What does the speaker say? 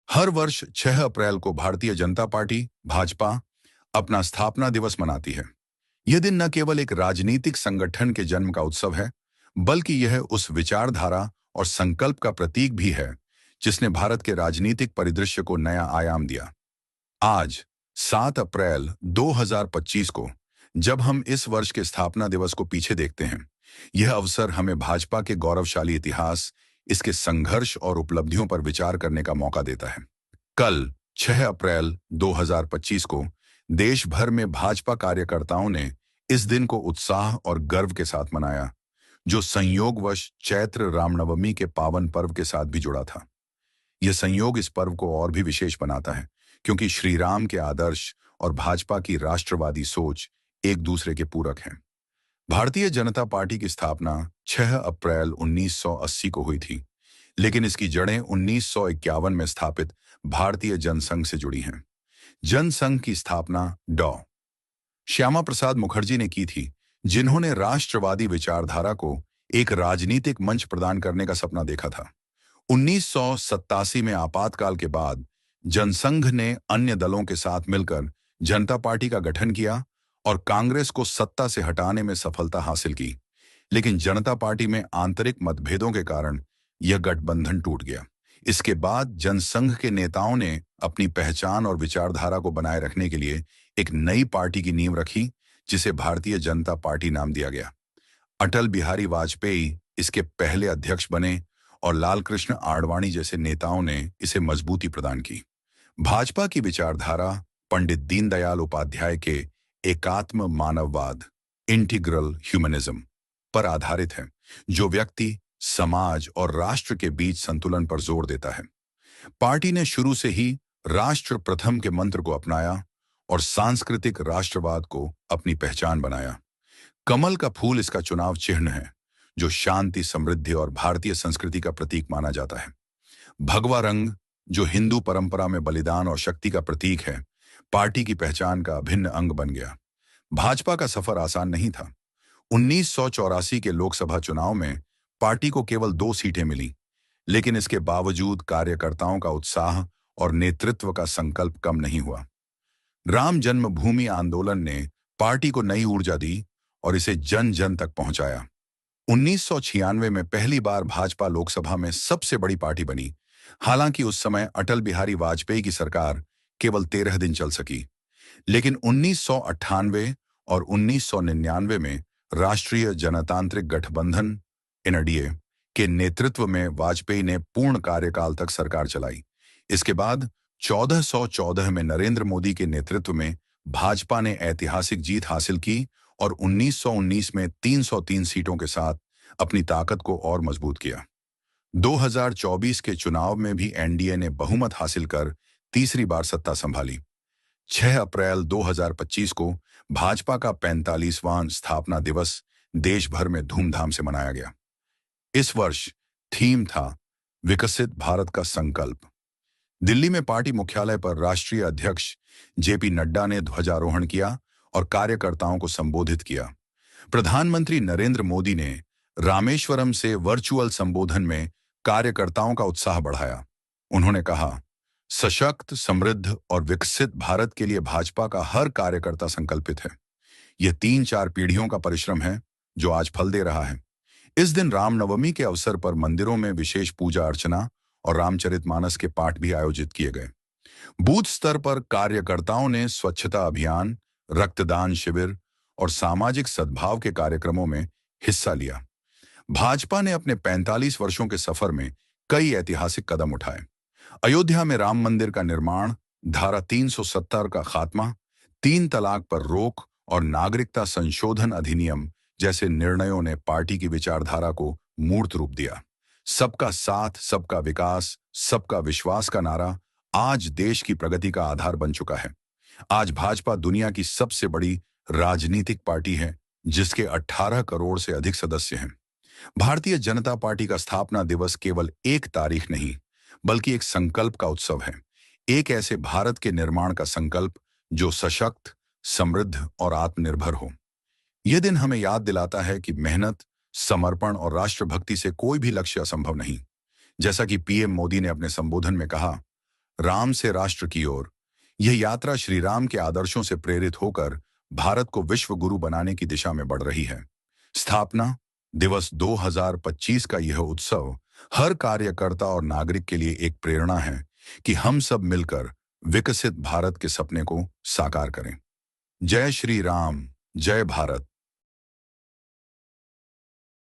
हर वर्ष 6 अप्रैल को भारतीय जनता पार्टी भाजपा अपना स्थापना दिवस मनाती है। यह दिन न केवल एक राजनीतिक संगठन के जन्म का उत्सव है, बल्कि यह उस विचारधारा और संकल्प का प्रतीक भी है जिसने भारत के राजनीतिक परिदृश्य को नया आयाम दिया। आज 7 अप्रैल 2025 को जब हम इस वर्ष के स्थापना दिवस को पीछे देखते हैं, यह अवसर हमें भाजपा के गौरवशाली इतिहास, इसके संघर्ष और उपलब्धियों पर विचार करने का मौका देता है। कल 6 अप्रैल 2025 को देश भर में भाजपा कार्यकर्ताओं ने इस दिन को उत्साह और गर्व के साथ मनाया, जो संयोगवश चैत्र रामनवमी के पावन पर्व के साथ भी जुड़ा था। यह संयोग इस पर्व को और भी विशेष बनाता है, क्योंकि श्री राम के आदर्श और भाजपा की राष्ट्रवादी सोच एक दूसरे के पूरक हैं। भारतीय जनता पार्टी की स्थापना 6 अप्रैल 1980 को हुई थी, लेकिन इसकी जड़ें 1951 में स्थापित भारतीय जनसंघ से जुड़ी हैं। जनसंघ की स्थापना डॉ. श्यामा प्रसाद मुखर्जी ने की थी, जिन्होंने राष्ट्रवादी विचारधारा को एक राजनीतिक मंच प्रदान करने का सपना देखा था। 1987 में आपातकाल के बाद जनसंघ ने अन्य दलों के साथ मिलकर जनता पार्टी का गठन किया और कांग्रेस को सत्ता से हटाने में सफलता हासिल की, लेकिन जनता पार्टी में आंतरिक मतभेदों के कारण यह गठबंधन टूट गया। इसके बाद जनसंघ के नेताओं ने अपनी पहचान और विचारधारा को बनाए रखने के लिए एक नई पार्टी की नींव रखी, जिसे भारतीय जनता पार्टी नाम दिया गया। अटल बिहारी वाजपेयी इसके पहले अध्यक्ष बने और लालकृष्ण आडवाणी जैसे नेताओं ने इसे मजबूती प्रदान की। भाजपा की विचारधारा पंडित दीनदयाल उपाध्याय के एकात्म मानववाद, इंटीग्रल ह्यूमनिज्म पर आधारित है, जो व्यक्ति, समाज और राष्ट्र के बीच संतुलन पर जोर देता है। पार्टी ने शुरू से ही राष्ट्र प्रथम के मंत्र को अपनाया और सांस्कृतिक राष्ट्रवाद को अपनी पहचान बनाया। कमल का फूल इसका चुनाव चिन्ह है, जो शांति, समृद्धि और भारतीय संस्कृति का प्रतीक माना जाता है। भगवा रंग, जो हिंदू परंपरा में बलिदान और शक्ति का प्रतीक है, पार्टी की पहचान का अभिन्न अंग बन गया। भाजपा का सफर आसान नहीं था। 1984 के लोकसभा चुनाव में पार्टी को केवल 2 सीटें मिली, लेकिन इसके बावजूद कार्यकर्ताओं का उत्साह और नेतृत्व का संकल्प कम नहीं हुआ। राम जन्मभूमि आंदोलन ने पार्टी को नई ऊर्जा दी और इसे जन जन तक पहुंचाया। 1996 में पहली बार भाजपा लोकसभा में सबसे बड़ी पार्टी बनी। हालांकि उस समय अटल बिहारी वाजपेयी की सरकार केवल 13 दिन चल सकी, लेकिन 1998 और 1999 में राष्ट्रीय जनतांत्रिक गठबंधन (एनडीए) के नेतृत्व में वाजपेयी ने पूर्ण कार्यकाल तक सरकार चलाई। इसके बाद 1414 में नरेंद्र मोदी के नेतृत्व में भाजपा ने ऐतिहासिक जीत हासिल की और 1919 में 303 सीटों के साथ अपनी ताकत को और मजबूत किया। 2024 के चुनाव में भी एनडीए ने बहुमत हासिल कर तीसरी बार सत्ता संभाली। 6 अप्रैल 2025 को भाजपा का 45वां स्थापना दिवस देश भर में धूमधाम से मनाया गया। इस वर्ष थीम था विकसित भारत का संकल्प। दिल्ली में पार्टी मुख्यालय पर राष्ट्रीय अध्यक्ष जेपी नड्डा ने ध्वजारोहण किया और कार्यकर्ताओं को संबोधित किया। प्रधानमंत्री नरेंद्र मोदी ने रामेश्वरम से वर्चुअल संबोधन में कार्यकर्ताओं का उत्साह बढ़ाया। उन्होंने कहा, सशक्त, समृद्ध और विकसित भारत के लिए भाजपा का हर कार्यकर्ता संकल्पित है। यह 3-4 पीढ़ियों का परिश्रम है, जो आज फल दे रहा है। इस दिन रामनवमी के अवसर पर मंदिरों में विशेष पूजा अर्चना और रामचरितमानस के पाठ भी आयोजित किए गए। बूथ स्तर पर कार्यकर्ताओं ने स्वच्छता अभियान, रक्तदान शिविर और सामाजिक सद्भाव के कार्यक्रमों में हिस्सा लिया। भाजपा ने अपने 45 वर्षों के सफर में कई ऐतिहासिक कदम उठाए। अयोध्या में राम मंदिर का निर्माण, धारा 370 का खात्मा, 3 तलाक पर रोक और नागरिकता संशोधन अधिनियम जैसे निर्णयों ने पार्टी की विचारधारा को मूर्त रूप दिया। सबका साथ, सबका विकास, सबका विश्वास का नारा आज देश की प्रगति का आधार बन चुका है। आज भाजपा दुनिया की सबसे बड़ी राजनीतिक पार्टी है, जिसके 18 करोड़ से अधिक सदस्य हैं। भारतीय जनता पार्टी का स्थापना दिवस केवल एक तारीख नहीं, बल्कि एक संकल्प का उत्सव है। एक ऐसे भारत के निर्माण का संकल्प जो सशक्त, समृद्ध और आत्मनिर्भर हो। यह दिन हमें याद दिलाता है कि मेहनत, समर्पण और राष्ट्रभक्ति से कोई भी लक्ष्य असंभव नहीं। जैसा कि पीएम मोदी ने अपने संबोधन में कहा, राम से राष्ट्र की ओर। यह यात्रा श्री राम के आदर्शों से प्रेरित होकर भारत को विश्व गुरु बनाने की दिशा में बढ़ रही है। स्थापना दिवस 2025 का यह उत्सव हर कार्यकर्ता और नागरिक के लिए एक प्रेरणा है कि हम सब मिलकर विकसित भारत के सपने को साकार करें। जय श्री राम, जय भारत।